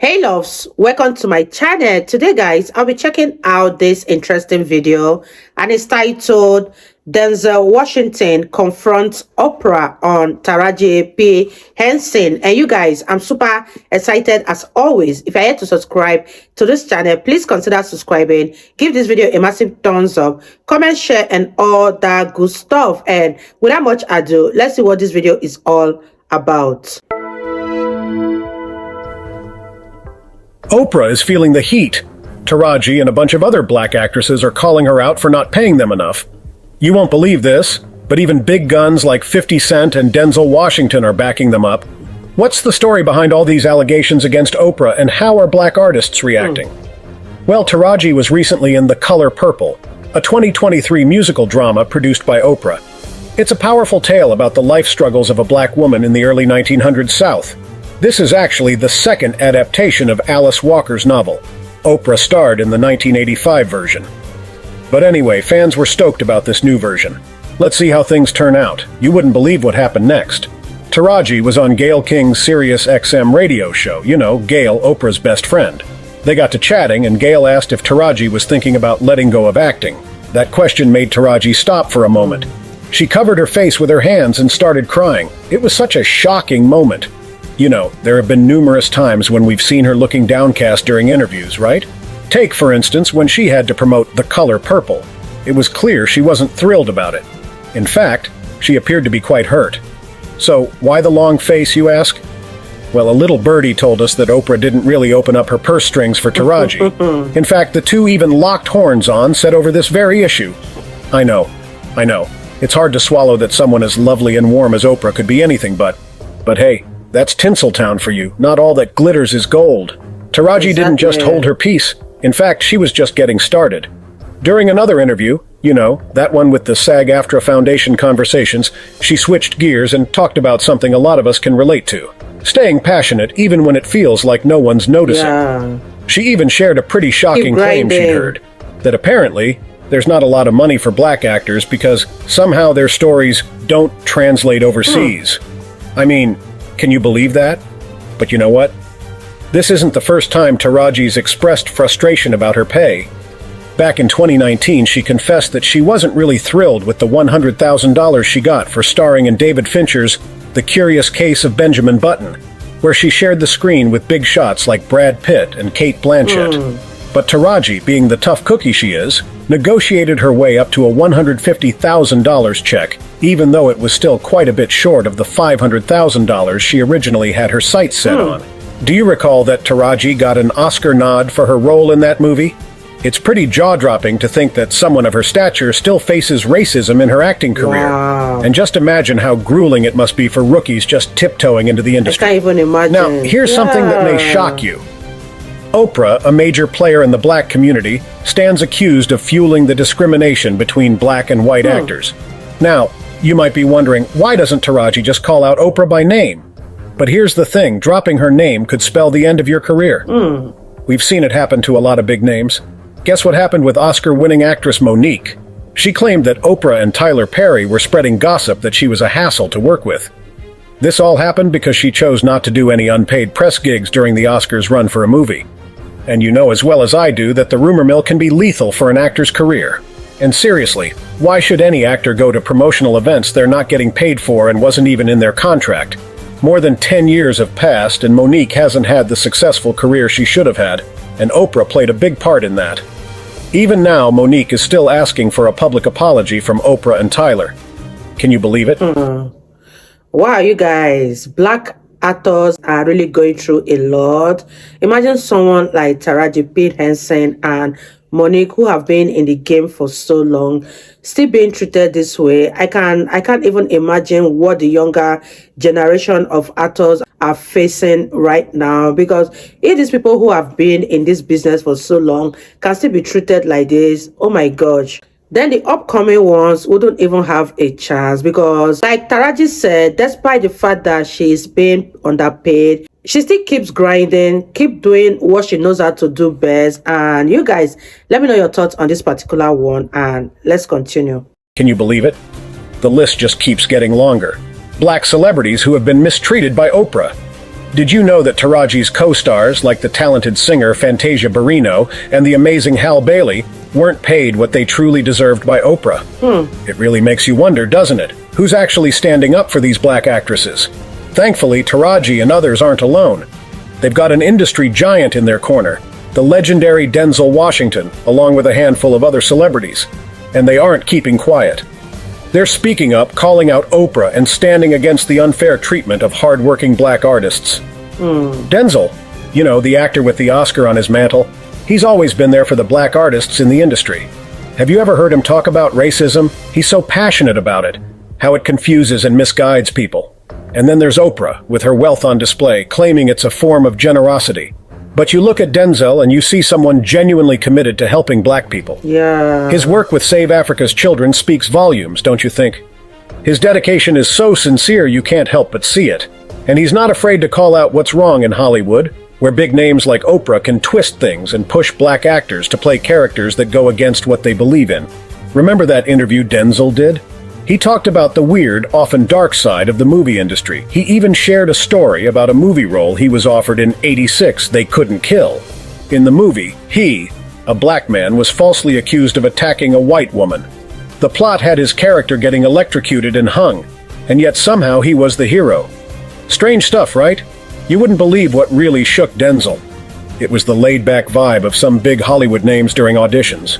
Hey loves, welcome to my channel. Today guys, I'll be checking out this interesting video and it's titled Denzel Washington confronts Oprah on Taraji P. Henson. And you guys, I'm super excited as always. If you're here to subscribe to this channel, please consider subscribing. Give this video a massive thumbs up, comment, share, and all that good stuff. And without much ado, let's see what this video is all about. Oprah is feeling the heat. Taraji and a bunch of other black actresses are calling her out for not paying them enough. You won't believe this, but even big guns like 50 Cent and Denzel Washington are backing them up. What's the story behind all these allegations against Oprah, and how are black artists reacting? Well, Taraji was recently in The Color Purple, a 2023 musical drama produced by Oprah. It's a powerful tale about the life struggles of a black woman in the early 1900s South. This is actually the second adaptation of Alice Walker's novel. Oprah starred in the 1985 version. But anyway, fans were stoked about this new version. Let's see how things turn out. You wouldn't believe what happened next. Taraji was on Gayle King's Sirius XM radio show. You know, Gayle, Oprah's best friend. They got to chatting, and Gayle asked if Taraji was thinking about letting go of acting. That question made Taraji stop for a moment. She covered her face with her hands and started crying. It was such a shocking moment. You know, there have been numerous times when we've seen her looking downcast during interviews, right? Take, for instance, when she had to promote The Color Purple. It was clear she wasn't thrilled about it. In fact, she appeared to be quite hurt. So, why the long face, you ask? Well, a little birdie told us that Oprah didn't really open up her purse strings for Taraji. In fact, the two even locked horns on set over this very issue. I know. It's hard to swallow that someone as lovely and warm as Oprah could be anything but hey, that's Tinseltown for you. Not all that glitters is gold. Taraji didn't just hold her peace. In fact, she was just getting started. During another interview, you know, that one with the SAG-AFTRA Foundation conversations, she switched gears and talked about something a lot of us can relate to. Staying passionate even when it feels like no one's noticing. Yeah. She even shared a pretty shocking claim she'd heard. That apparently, there's not a lot of money for black actors because somehow their stories don't translate overseas. I mean, can you believe that? But you know what? This isn't the first time Taraji's expressed frustration about her pay. Back in 2019, she confessed that she wasn't really thrilled with the $100,000 she got for starring in David Fincher's The Curious Case of Benjamin Button, where she shared the screen with big shots like Brad Pitt and Cate Blanchett. But Taraji, being the tough cookie she is, negotiated her way up to a $150,000 check, even though it was still quite a bit short of the $500,000 she originally had her sights set on. Do you recall that Taraji got an Oscar nod for her role in that movie? It's pretty jaw-dropping to think that someone of her stature still faces racism in her acting career. Wow. And just imagine how grueling it must be for rookies just tiptoeing into the industry. I can't even imagine. Now, here's something that may shock you. Oprah, a major player in the black community, stands accused of fueling the discrimination between black and white actors. Now, you might be wondering, why doesn't Taraji just call out Oprah by name? But here's the thing, dropping her name could spell the end of your career. We've seen it happen to a lot of big names. Guess what happened with Oscar-winning actress Monique? She claimed that Oprah and Tyler Perry were spreading gossip that she was a hassle to work with. This all happened because she chose not to do any unpaid press gigs during the Oscars run for a movie. And you know as well as I do that the rumor mill can be lethal for an actor's career. And seriously, why should any actor go to promotional events they're not getting paid for and wasn't even in their contract? More than 10 years have passed and Monique hasn't had the successful career she should have had, and Oprah played a big part in that. Even now, Monique is still asking for a public apology from Oprah and Tyler. Can you believe it? Wow, you guys, black actors are really going through a lot. Imagine someone like Taraji P. Henson and Monique, who have been in the game for so long, still being treated this way. I can't even imagine what the younger generation of actors are facing right now, because if these people who have been in this business for so long can still be treated like this, oh my gosh, then the upcoming ones wouldn't even have a chance, because like Taraji said, despite the fact that she is being underpaid, she still keeps grinding, keep doing what she knows how to do best. And you guys, let me know your thoughts on this particular one, and let's continue. Can you believe it? The list just keeps getting longer. Black celebrities who have been mistreated by Oprah. Did you know that Taraji's co-stars, like the talented singer Fantasia Barrino and the amazing Hal Bailey, weren't paid what they truly deserved by Oprah? It really makes you wonder, doesn't it? Who's actually standing up for these black actresses? Thankfully, Taraji and others aren't alone. They've got an industry giant in their corner, the legendary Denzel Washington, along with a handful of other celebrities. And they aren't keeping quiet. They're speaking up, calling out Oprah, and standing against the unfair treatment of hard-working black artists. Denzel, you know, the actor with the Oscar on his mantle, he's always been there for the black artists in the industry. Have you ever heard him talk about racism? He's so passionate about it, how it confuses and misguides people. And then there's Oprah, with her wealth on display, claiming it's a form of generosity. But you look at Denzel and you see someone genuinely committed to helping black people. Yeah. His work with Save Africa's Children speaks volumes, don't you think? His dedication is so sincere you can't help but see it. And he's not afraid to call out what's wrong in Hollywood, where big names like Oprah can twist things and push black actors to play characters that go against what they believe in. Remember that interview Denzel did? He talked about the weird, often dark side of the movie industry. He even shared a story about a movie role he was offered in '86 they couldn't kill. In the movie, he, a black man, was falsely accused of attacking a white woman. The plot had his character getting electrocuted and hung, and yet somehow he was the hero. Strange stuff, right? You wouldn't believe what really shook Denzel. It was the laid-back vibe of some big Hollywood names during auditions.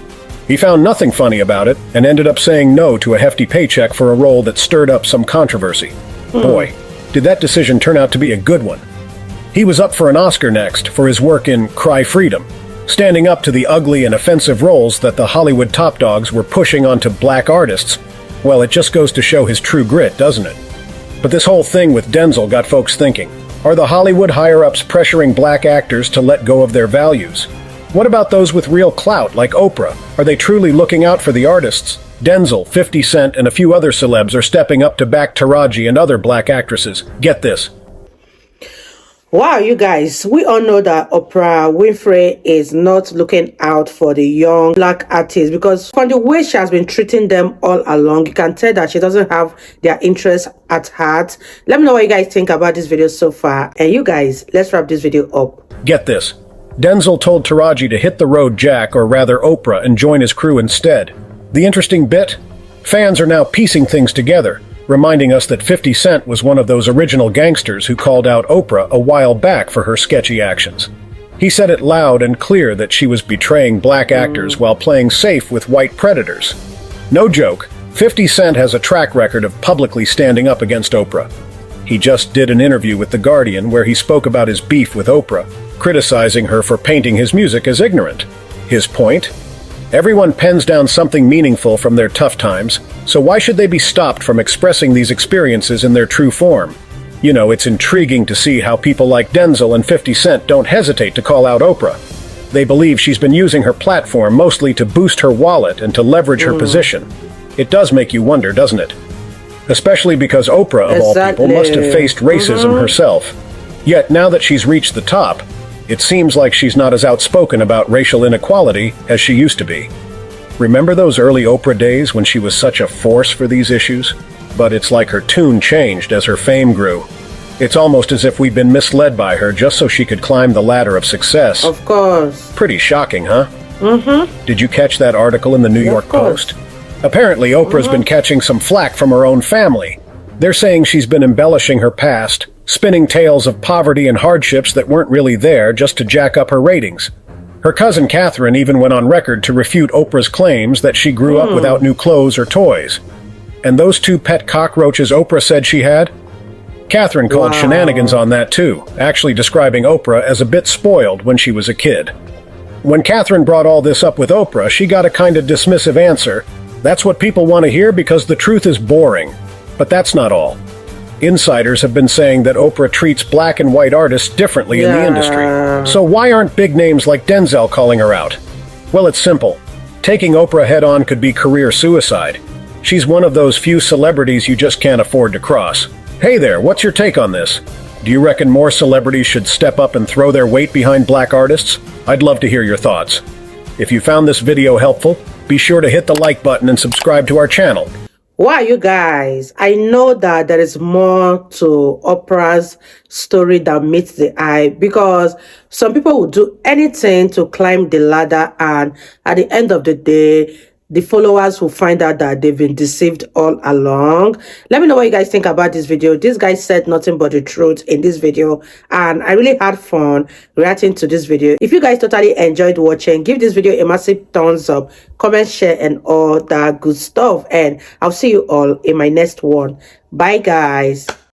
He found nothing funny about it and ended up saying no to a hefty paycheck for a role that stirred up some controversy. Boy, did that decision turn out to be a good one. He was up for an Oscar next for his work in Cry Freedom, standing up to the ugly and offensive roles that the Hollywood top dogs were pushing onto black artists. Well, it just goes to show his true grit, doesn't it? But this whole thing with Denzel got folks thinking. Are the Hollywood higher-ups pressuring black actors to let go of their values? What about those with real clout, like Oprah? Are they truly looking out for the artists? Denzel, 50 Cent, and a few other celebs are stepping up to back Taraji and other black actresses. Get this. Wow, you guys, we all know that Oprah Winfrey is not looking out for the young black artists, because from the way she has been treating them all along, you can tell that she doesn't have their interests at heart. Let me know what you guys think about this video so far. And you guys, let's wrap this video up. Get this. Denzel told Taraji to hit the road Jack, or rather Oprah, and join his crew instead. The interesting bit? Fans are now piecing things together, reminding us that 50 Cent was one of those original gangsters who called out Oprah a while back for her sketchy actions. He said it loud and clear that she was betraying black actors while playing safe with white predators. No joke, 50 Cent has a track record of publicly standing up against Oprah. He just did an interview with The Guardian where he spoke about his beef with Oprah, criticizing her for painting his music as ignorant. His point? Everyone pens down something meaningful from their tough times, so why should they be stopped from expressing these experiences in their true form? You know, it's intriguing to see how people like Denzel and 50 Cent don't hesitate to call out Oprah. They believe she's been using her platform mostly to boost her wallet and to leverage her position. It does make you wonder, doesn't it? Especially because Oprah, of all people, must have faced racism herself. Yet, now that she's reached the top, it seems like she's not as outspoken about racial inequality as she used to be. Remember those early Oprah days when she was such a force for these issues? But it's like her tune changed as her fame grew. It's almost as if we've been misled by her just so she could climb the ladder of success. Of course. Pretty shocking, huh? Did you catch that article in the New York Post? Apparently, Oprah's been catching some flack from her own family. They're saying she's been embellishing her past, spinning tales of poverty and hardships that weren't really there just to jack up her ratings. Her cousin Catherine even went on record to refute Oprah's claims that she grew up without new clothes or toys. And those 2 pet cockroaches Oprah said she had? Catherine called shenanigans on that too, actually describing Oprah as a bit spoiled when she was a kid. When Catherine brought all this up with Oprah, she got a kind of dismissive answer. That's what people want to hear because the truth is boring. But that's not all. Insiders have been saying that Oprah treats black and white artists differently in the industry. So why aren't big names like Denzel calling her out? Well, it's simple. Taking Oprah head-on could be career suicide. She's one of those few celebrities you just can't afford to cross. Hey there, what's your take on this? Do you reckon more celebrities should step up and throw their weight behind black artists? I'd love to hear your thoughts. If you found this video helpful, be sure to hit the like button and subscribe to our channel. Why are you guys? I know that there is more to Oprah's story than meets the eye, because some people will do anything to climb the ladder, and at the end of the day, the followers will find out that they've been deceived all along. Let me know what you guys think about this video. This guy said nothing but the truth in this video, and I really had fun reacting to this video. If you guys totally enjoyed watching, give this video a massive thumbs up, comment, share, and all that good stuff. And I'll see you all in my next one. Bye, guys.